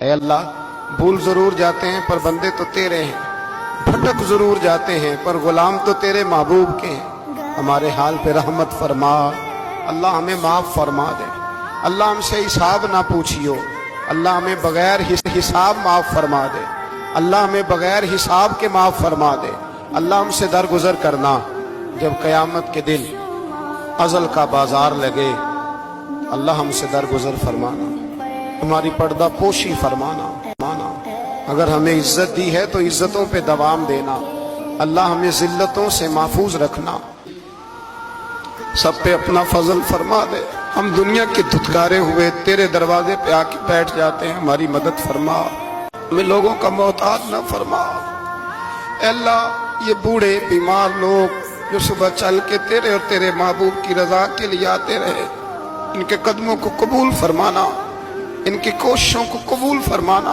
اے اللہ بھول ضرور جاتے ہیں پر بندے تو تیرے ہیں، بھٹک ضرور جاتے ہیں پر غلام تو تیرے محبوب کے ہیں، ہمارے حال پہ رحمت فرما، اللہ ہمیں معاف فرما دے، اللہ ہم سے حساب نہ پوچھیو، اللہ ہمیں بغیر حساب معاف فرما دے، اللہ ہمیں بغیر حساب کے معاف فرما دے، اللہ ہم سے درگزر کرنا، جب قیامت کے دن ازل کا بازار لگے اللہ ہم سے درگزر فرمانا، ہماری پردہ پوشی فرمانا، اگر ہمیں عزت دی ہے تو عزتوں پہ دوام دینا، اللہ ہمیں ذلتوں سے محفوظ رکھنا، سب پہ اپنا فضل فرما دے، ہم دنیا کے دھتکارے ہوئے تیرے دروازے پہ آ کے بیٹھ جاتے ہیں، ہماری مدد فرما، ہمیں لوگوں کا محتاج نہ فرما۔ اے اللہ یہ بوڑھے بیمار لوگ جو صبح چل کے تیرے اور تیرے محبوب کی رضا کے لیے آتے رہے، ان کے قدموں کو قبول فرمانا، ان کی کوششوں کو قبول فرمانا،